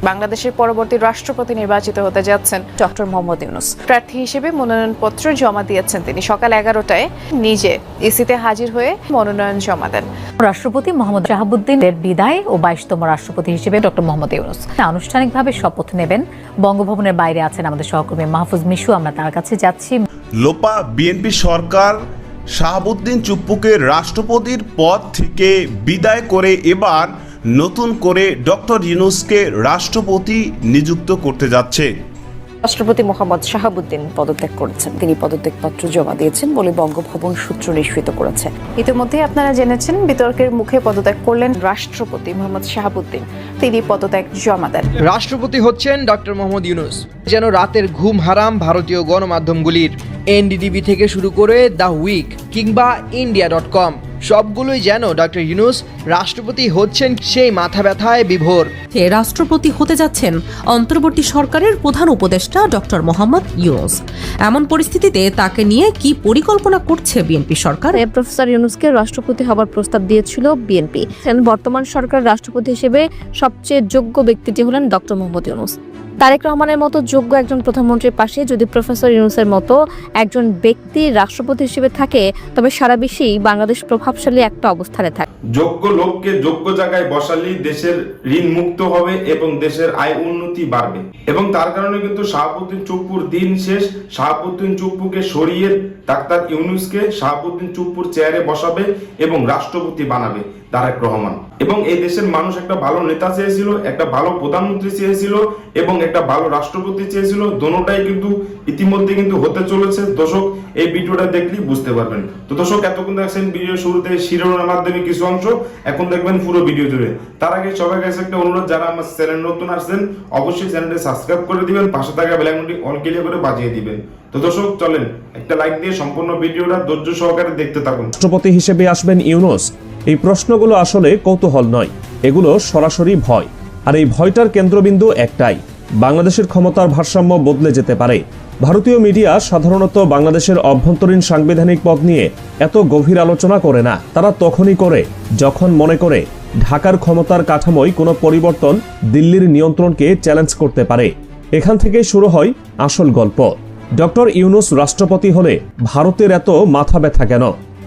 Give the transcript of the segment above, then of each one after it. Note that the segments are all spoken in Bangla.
বাংলাদেশের পরবর্তী রাষ্ট্রপতি নির্বাচিত হতে যাচ্ছেন ডক্টর মোহাম্মদ ইউনূস। প্রার্থী হিসেবে মনোনয়নপত্র জমা দিয়েছেন তিনি। সকাল 11টায় নিজে ইসিতে হাজির হয়ে মনোনয়ন জমা দেন। রাষ্ট্রপতি মোহাম্মদ শাহাবুদ্দিনের বিদায় ও 22তম রাষ্ট্রপতি হিসেবে ডক্টর মোহাম্মদ ইউনূস আনুষ্ঠানিকভাবে শপথ নেবেন। বঙ্গভবনের বাইরে আছেন আমাদের সহকর্মী মাহফুজ মিশু, আমরা তার কাছে যাচ্ছি। লোপা বিএনপি সরকার শাহাবুদ্দিন চুপ্পুকে রাষ্ট্রপতির পদ থেকে বিদায় করে এবার নতুন করে ডক্টর ইউনূসকে রাষ্ট্রপতি নিযুক্ত করতে যাচ্ছে। রাষ্ট্রপতি মোহাম্মদ শাহাবুদ্দিন পদত্যাগ করেছেন। তিনি পদত্যাগপত্র জমা দিয়েছেন বলে বঙ্গভবন সূত্র নিশ্চিত করেছে। ইতিমধ্যে আপনারা জেনেছেন বিতর্কের মুখে পদত্যাগ করলেন রাষ্ট্রপতি মোহাম্মদ শাহাবুদ্দিন। তিনি পদত্যাগ জমা দেন। রাষ্ট্রপতি হচ্ছেন ডক্টর মোহাম্মদ ইউনূস। যেন রাতের ঘুম হারাম ভারতীয় গণমাধ্যমগুলির। এনডিটিভি থেকে শুরু করে দ্য উইক কিংবা ইন্ডিয়া.com সবগুলোই যেন ডক্টর ইউনূস রাষ্ট্রপতি হচ্ছেন সেই মাথা ব্যথায় বিভোর। রাষ্ট্রপতি হতে যাচ্ছেন অন্তর্বর্তী সরকারের প্রধান উপদেষ্টা ডক্টর মোহাম্মদ ইউনূস। এমন পরিস্থিতিতে তাকে নিয়ে কি পরিকল্পনা করছে বিএনপি সরকার? প্রফেসর ইউনূসকে রাষ্ট্রপতি হবার প্রস্তাব দিয়েছিল বিএনপি। বর্তমান সরকার রাষ্ট্রপতি হিসেবে সবচেয়ে যোগ্য ব্যক্তিটি হলেন ডক্টর মোহাম্মদ ইউনূস। তারেক রহমানের মতো যোগ্য একজন প্রধানমন্ত্রীর পাশে যদি প্রফেসর ইউনূসের মতো একজন ব্যক্তি রাষ্ট্রপতি হিসেবে থাকে, তবে সারা বিশ্বেই বাংলাদেশ প্রভাবশালী একটা অবস্থানে থাকে। যোগ্য লোককে যোগ্য জায়গায় বসালেই দেশের ঋণ মুক্ত হবে এবং দেশের আয় উন্নতি বাড়বে। এবং তার কারণে কিন্তু শাহাবুদ্দিন চুপ্পুর দিন শেষ। শাহাবুদ্দিন চুপ্পুকে সরিয়ে ডাক্তার ইউনূসকে শাহাবুদ্দিন চুপ্পুর চেয়ারে বসাবে এবং রাষ্ট্রপতি বানাবে তারেক রহমান। এবং এই দেশের মানুষ একটা ভালো নেতা চেয়েছিল, একটা ভালো প্রধানমন্ত্রী চেয়েছিল এবং একটা ভালো রাষ্ট্রপতি চেয়েছিল। দোনোটাই কিন্তু ইতিমধ্যে কিন্তু হতে চলেছে। দর্শক, এই ভিডিওটা দেখলেই বুঝতে পারবেন। তো দর্শক, এতক্ষণ দেখছেন ভিডিও শুরুতে শিরোনামের মাধ্যমে কিছু অংশ, এখন দেখবেন পুরো ভিডিও জুড়ে। তার আগে সবার কাছে একটা অনুরোধ, যারা আমার চ্যানেল নতুন আসছেন অবশ্যই চ্যানেলটি সাবস্ক্রাইব করে দিবেন, পাশে থাকা বেল আইকনটি অল ক্লিক করে বাজিয়ে দিবেন। তো দর্শক, চলেন একটা লাইক দিয়ে সম্পূর্ণ ভিডিওটা ধৈর্য সহকারে দেখতে থাকুন। রাষ্ট্রপতি হিসেবে আসবেন ইউনূস, এই প্রশ্নগুলো আসলে কৌতূহল নয়, এগুলো সরাসরি ভয়। আর এই ভয়টার কেন্দ্রবিন্দু একটাই, বাংলাদেশের ক্ষমতার ভারসাম্য বদলে যেতে পারে। ভারতীয় মিডিয়া সাধারণত বাংলাদেশের অভ্যন্তরীণ সাংবিধানিক পদ নিয়ে এত গভীর আলোচনা করে না। তারা তখনই করে যখন মনে করে ঢাকার ক্ষমতার কাঠামোয় কোনো পরিবর্তন দিল্লির নিয়ন্ত্রণকে চ্যালেঞ্জ করতে পারে। এখান থেকেই শুরু হয় আসল গল্প। ডক্টর ইউনূস রাষ্ট্রপতি হলে ভারতের এত মাথা ব্যথা কেন?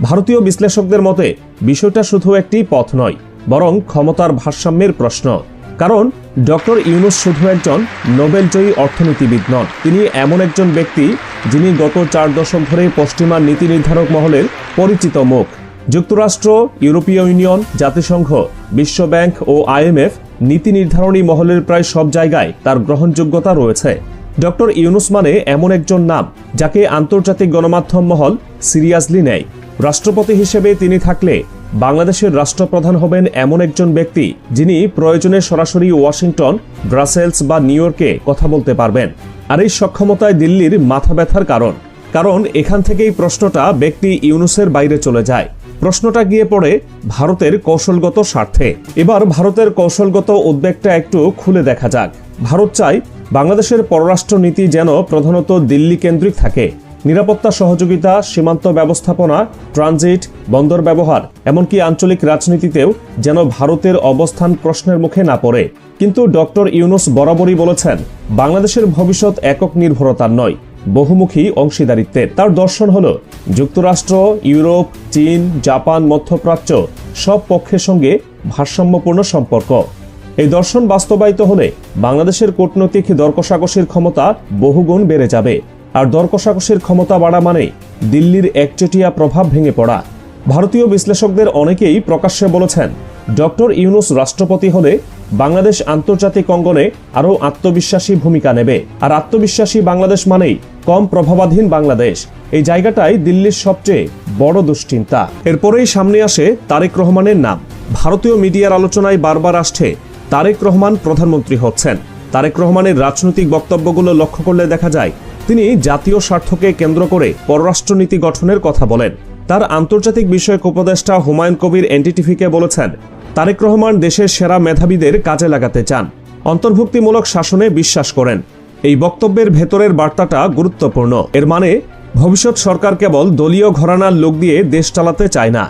ভারতীয় বিশ্লেষকদের মতে বিষয়টা শুধু একটি পথ নয়, বরং ক্ষমতার ভারসাম্যের প্রশ্ন। কারণ ডক্টর ইউনূস শুধু একজন নোবেলজয়ী অর্থনীতিবিদ নন, তিনি এমন একজন ব্যক্তি যিনি গত 4 দশক ধরে পশ্চিমা নীতি নির্ধারক মহলের পরিচিত মুখ। যুক্তরাষ্ট্র, ইউরোপীয় ইউনিয়ন, জাতিসংঘ, বিশ্বব্যাংক ও IMF নীতি নির্ধারণী মহলের প্রায় সব জায়গায় তার গ্রহণযোগ্যতা রয়েছে। ডক্টর ইউনূস মানে এমন একজন নাম যাকে আন্তর্জাতিক গণমাধ্যম মহল সিরিয়াসলি নেয়। রাষ্ট্রপতি হিসেবে তিনি থাকলে বাংলাদেশের রাষ্ট্রপ্রধান হবেন এমন একজন ব্যক্তি যিনি প্রয়োজনে সরাসরি ওয়াশিংটন, ব্রাসেলস বা নিউ ইয়র্কে কথা বলতে পারবেন। আর এই সক্ষমতায় দিল্লির মাথা ব্যথার কারণ এখান থেকেই প্রশ্নটা ব্যক্তি ইউনূসের বাইরে চলে যায়। প্রশ্নটা গিয়ে পড়ে ভারতের কৌশলগত স্বার্থে। এবার ভারতের কৌশলগত উদ্বেগটা একটু খুলে দেখা যাক। ভারত চায় বাংলাদেশের পররাষ্ট্র নীতি যেন প্রধানত দিল্লি কেন্দ্রিক থাকে। নিরাপত্তা সহযোগিতা, সীমান্ত ব্যবস্থাপনা, ট্রানজিট, বন্দর ব্যবহার, এমনকি আঞ্চলিক রাজনীতিতেও যেন ভারতের অবস্থান প্রশ্নের মুখে না পড়ে। কিন্তু ডক্টর ইউনূস বরাবরই বলেছেন বাংলাদেশের ভবিষ্যৎ একক নির্ভরতার নয়, বহুমুখী অংশীদারিত্বের। তার দর্শন হল যুক্তরাষ্ট্র, ইউরোপ, চীন, জাপান, মধ্যপ্রাচ্য সব পক্ষের সঙ্গে ভারসাম্যপূর্ণ সম্পর্ক। এই দর্শন বাস্তবায়িত হলে বাংলাদেশের কূটনৈতিক দর কষাকষির ক্ষমতা বহুগুণ বেড়ে যাবে। আর দর কষাকষির ক্ষমতা বাড়া মানে দিল্লির একচেটিয়া প্রভাব ভেঙে পড়া। ভারতীয় বিশ্লেষকদের অনেকেই প্রকাশ্যে বলেছেন ডক্টর ইউনূস রাষ্ট্রপতি হলে বাংলাদেশ আন্তর্জাতিক অঙ্গনে আরও আত্মবিশ্বাসী ভূমিকা নেবে। আর আত্মবিশ্বাসী বাংলাদেশ মানেই কম প্রভাবাধীন বাংলাদেশ। এই জায়গাটাই দিল্লির সবচেয়ে বড় দুশ্চিন্তা। এরপরেই সামনে আসে তারেক রহমানের নাম। ভারতীয় মিডিয়ার আলোচনায় বারবার আসছে তারেক রহমান প্রধানমন্ত্রী হচ্ছেন। তারেক রহমানের রাজনৈতিক বক্তব্যগুলো লক্ষ্য করলে দেখা যায় তিনি জাতীয় স্বার্থকে কেন্দ্র করে পররাষ্ট্রনীতি গঠনের কথা বলেন। তার আন্তর্জাতিক বিষয়ক উপদেষ্টা হুমায়ুন কবির এনডিটিভিকে বলেছেন তারেক রহমান দেশের সেরা মেধাবীদের কাজে লাগাতে চান, অন্তর্ভুক্তিমূলক শাসনে বিশ্বাস করেন। এই বক্তব্যের ভেতরের বার্তাটা গুরুত্বপূর্ণ। এর মানে ভবিষ্যৎ সরকার কেবল দলীয় ঘরানার লোক দিয়ে দেশ চালাতে চায় না,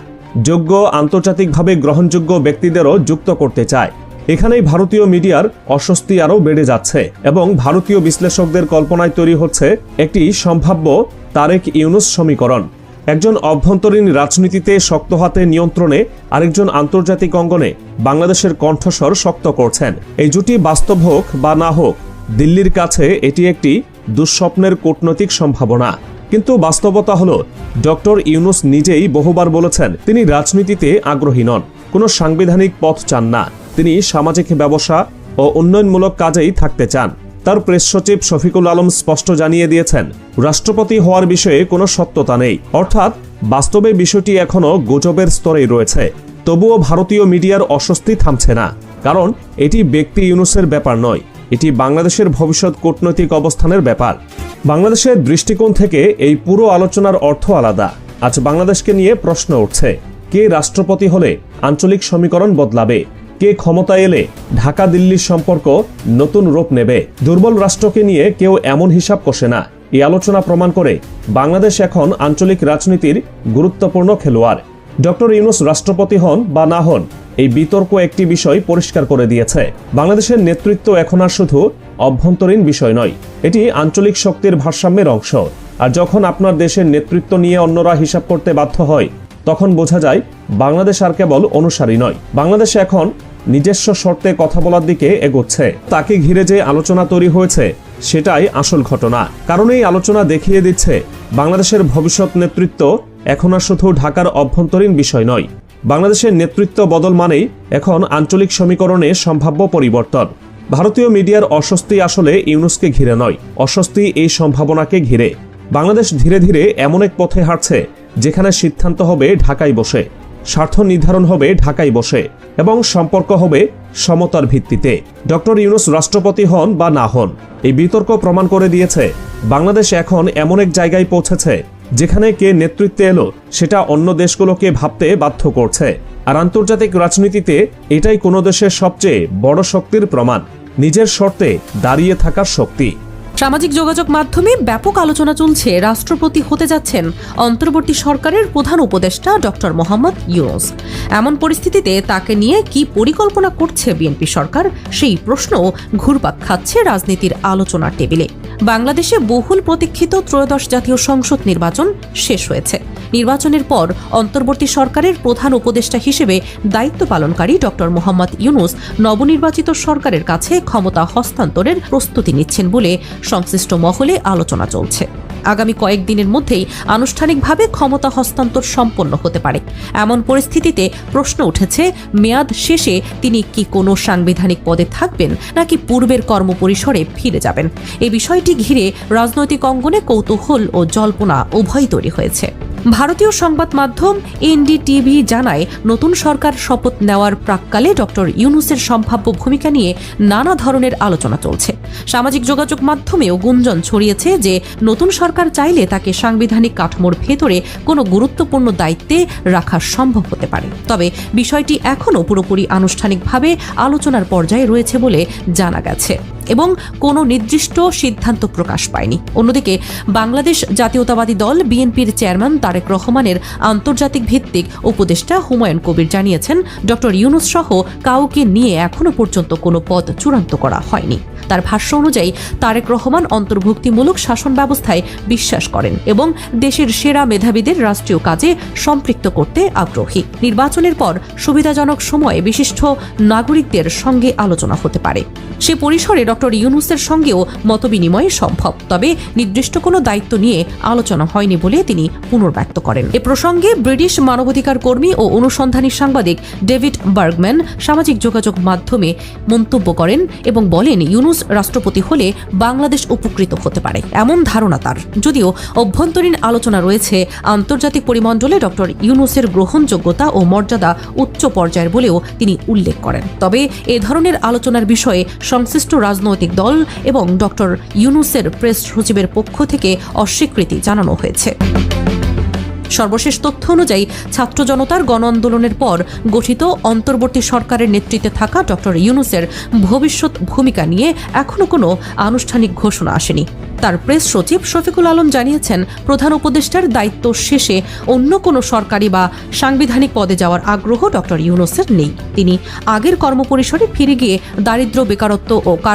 যোগ্য, আন্তর্জাতিকভাবে গ্রহণযোগ্য ব্যক্তিদেরও যুক্ত করতে চায়। এখানেই ভারতীয় মিডিয়ার অস্বস্তি আরও বেড়ে যাচ্ছে এবং ভারতীয় বিশ্লেষকদের কল্পনায় তৈরি হচ্ছে একটি সম্ভাব্য তারেক ইউনুস সমীকরণ। একজন অভ্যন্তরীণ রাজনীতিতে শক্ত হাতে নিয়ন্ত্রণে, আরেকজন আন্তর্জাতিক অঙ্গনে বাংলাদেশের কণ্ঠস্বর শক্ত করছেন। এই জুটি বাস্তব হোক বা না হোক, দিল্লির কাছে এটি একটি দুঃস্বপ্নের কূটনৈতিক সম্ভাবনা। কিন্তু বাস্তবতা হলো, ডক্টর ইউনুস নিজেই বহুবার বলেছেন তিনি রাজনীতিতে আগ্রহী নন, কোনো সাংবিধানিক পথ চান না। তিনি সামাজিক ব্যবসা ও উন্নয়নমূলক কাজেই থাকতে চান। তার প্রেস সচিব শফিকুল আলম স্পষ্ট জানিয়ে দিয়েছেন, রাষ্ট্রপতি হওয়ার বিষয়ে কোনো সত্যতা নেই। অর্থাৎ বাস্তবে বিষয়টি এখনও গুজবের স্তরেই রয়েছে। তবুও ভারতীয় মিডিয়ার অস্বস্তি থামছে না, কারণ এটি ব্যক্তি ইউনুসের ব্যাপার নয়, এটি বাংলাদেশের ভবিষ্যৎ কূটনৈতিক অবস্থানের ব্যাপার। বাংলাদেশের দৃষ্টিকোণ থেকে এই পুরো আলোচনার অর্থ আলাদা। আজ বাংলাদেশকে নিয়ে প্রশ্ন উঠছে, কে রাষ্ট্রপতি হলে আঞ্চলিক সমীকরণ বদলাবে, কে ক্ষমতায় এলে ঢাকা দিল্লির সম্পর্ক নতুন রূপ নেবে। দুর্বল রাষ্ট্রকে নিয়ে কেউ এমন হিসাব কষে না। এই আলোচনা প্রমাণ করে বাংলাদেশ এখন আঞ্চলিক রাজনীতির গুরুত্বপূর্ণ খেলোয়াড়। ডক্টর ইউনুস রাষ্ট্রপতি হন বা না হন, এই বিতর্ক একটি বিষয় পরিষ্কার করে দিয়েছে, বাংলাদেশের নেতৃত্ব এখন আর শুধু অভ্যন্তরীণ বিষয় নয়, এটি আঞ্চলিক শক্তির ভারসাম্যের অংশ। আর যখন আপনার দেশের নেতৃত্ব নিয়ে অন্যরা হিসাব করতে বাধ্য হয়, তখন বোঝা যায় বাংলাদেশ আর কেবল অনুসারী নয়, বাংলাদেশ এখন নিজস্ব শর্তে কথা বলার দিকে এগোচ্ছে। তাকে ঘিরে যে আলোচনা তৈরি হয়েছে সেটাই আসল ঘটনা। কারণ এই আলোচনা দেখিয়ে দিচ্ছে বাংলাদেশের ভবিষ্যৎ নেতৃত্ব এখন আর শুধু ঢাকার অভ্যন্তরীণ বিষয় নয়। বাংলাদেশের নেতৃত্ব বদল মানেই এখন আঞ্চলিক সমীকরণে সম্ভাব্য পরিবর্তন। ভারতীয় মিডিয়ার অস্বস্তি আসলে ইউনুসকে ঘিরে নয়, অস্বস্তি এই সম্ভাবনাকে ঘিরে। বাংলাদেশ ধীরে ধীরে এমন এক পথে হাঁটছে যেখানে সিদ্ধান্ত হবে ঢাকায় বসে, স্বার্থ নির্ধারণ হবে ঢাকায় বসে এবং সম্পর্ক হবে সমতার ভিত্তিতে। ডক্টর ইউনুস রাষ্ট্রপতি হন বা না হন, এই বিতর্ক প্রমাণ করে দিয়েছে বাংলাদেশ এখন এমন এক জায়গায় পৌঁছেছে যেখানে কে নেতৃত্বে এলো সেটা অন্য দেশগুলোকে ভাবতে বাধ্য করছে। আর আন্তর্জাতিক রাজনীতিতে এটাই কোনো দেশের সবচেয়ে বড় শক্তির প্রমাণ, নিজের শর্তে দাঁড়িয়ে থাকার শক্তি। সামাজিক যোগাযোগ মাধ্যমে ব্যাপক আলোচনা চলছে রাষ্ট্রপতি হতে যাচ্ছেন অন্তর্বর্তী সরকারের প্রধান উপদেষ্টা ডক্টর মোহাম্মদ ইউনুস। এমন পরিস্থিতিতে তাকে নিয়ে কি পরিকল্পনা করছে বিএনপি সরকার, সেই প্রশ্ন ঘুরপাক খাচ্ছে রাজনীতির আলোচনার টেবিলে। বাংলাদেশে বহুল প্রতীক্ষিত ত্রয়োদশ জাতীয় সংসদ নির্বাচন শেষ হয়েছে। নির্বাচনের পর অন্তর্বর্তী সরকারের প্রধান উপদেষ্টা হিসেবে দায়িত্ব পালনকারী ডক্টর মোহাম্মদ ইউনুস নবনির্বাচিত সরকারের কাছে ক্ষমতা হস্তান্তরের প্রস্তুতি নিচ্ছেন বলে সংশ্লিষ্ট মহলে আলোচনা চলছে। আগামী কয়েকদিনের মধ্যেই আনুষ্ঠানিকভাবে ক্ষমতা হস্তান্তর সম্পন্ন হতে পারে। এমন পরিস্থিতিতে প্রশ্ন উঠেছে, মেয়াদ শেষে তিনি কি কোনো সাংবিধানিক পদে থাকবেন নাকি পূর্বের কর্মপরিসরে ফিরে যাবেন। এই বিষয়টি ঘিরে রাজনৈতিক অঙ্গনে কৌতূহল ও জল্পনা উভয়ই তৈরি হয়েছে। ভারতীয় সংবাদ মাধ্যম এনডিটিভি জানায়, নতুন সরকার শপথ নেওয়ার প্রাক্কালে ডক্টর ইউনুসের সম্ভাব্য ভূমিকা নিয়ে নানা ধরনের আলোচনা চলছে। সামাজিক যোগাযোগ মাধ্যমেও গুঞ্জন ছড়িয়েছে যে নতুন সরকার চাইলে তাকে সাংবিধানিক কাঠামোর ভেতরে কোনো গুরুত্বপূর্ণ দায়িত্বে রাখা সম্ভব হতে পারে। তবে বিষয়টি এখনও পুরোপুরি আনুষ্ঠানিকভাবে আলোচনার পর্যায়ে রয়েছে বলে জানা গেছে এবং কোনো নির্দিষ্ট সিদ্ধান্ত প্রকাশ পায়নি। অন্যদিকে বাংলাদেশ জাতীয়তাবাদী দল বিএনপির চেয়ারম্যান তারেক রহমানের আন্তর্জাতিক ভিত্তিক উপদেষ্টা হুমায়ুন কবির জানিয়েছেন, ডক্টর ইউনুস সহ কাউকে নিয়ে এখনও পর্যন্ত কোনো পদ চূড়ান্ত করা হয়নি। তার ভাষ্য অনুযায়ী তারেক রহমান অন্তর্ভুক্তিমূলক শাসন ব্যবস্থায় বিশ্বাস করেন এবং দেশের সেরা মেধাবীদের রাষ্ট্রীয় কাজে সম্পৃক্ত করতে আগ্রহী। নির্বাচনের পর সুবিধাজনক সময়ে বিশিষ্ট নাগরিকদের সঙ্গে আলোচনা হতে পারে। সে পরিসরে ডক্টর ইউনুসের সঙ্গেও মতবিনিময় সম্ভব, তবে নির্দিষ্ট কোনো দায়িত্ব নিয়ে আলোচনা হয়নি বলে তিনি পুনর্ব্যক্ত করেন। এ প্রসঙ্গে ব্রিটিশ মানবাধিকার কর্মী ও অনুসন্ধানী সাংবাদিক ডেভিড বার্গম্যান সামাজিক যোগাযোগ মাধ্যমে মন্তব্য করেন এবং বলেন, ইউনুস রাষ্ট্রপতি হলে বাংলাদেশ উপকৃত হতে পারে এমন ধারণা তার। যদিও অভ্যন্তরীণ আলোচনা রয়েছে, আন্তর্জাতিক পরিমণ্ডলে ডক্টর ইউনুসের গ্রহণযোগ্যতা ও মর্যাদা উচ্চ পর্যায়ের বলেও তিনি উল্লেখ করেন। তবে এ ধরনের আলোচনার বিষয়ে সংশ্লিষ্ট রাজনৈতিক দল এবং ডক্টর ইউনুসের প্রেস সচিবের পক্ষ থেকে অস্বীকৃতি জানানো হয়েছে। সর্বশেষ তথ্য অনুযায়ী ছাত্র জনতার গণ আন্দোলনের পর গঠিত অন্তর্বর্তী সরকারের নেতৃত্বে থাকা ডক্টর ইউনুসের ভবিষ্যৎ ভূমিকা নিয়ে এখনো কোনো আনুষ্ঠানিক ঘোষণা আসেনি। তার প্রেস সচিব শফিকুল আলম জানিয়েছেন, প্রধান উপদেষ্টার দায়িত্ব শেষে অন্য কোনো সরকারি বা সাংবিধানিক পদে যাওয়ার আগ্রহ ডক্টর ইউনূসের নেই। তিনি আগের কর্মপরিসরে ফিরে গিয়ে দারিদ্র্য, বেকারত্ব ও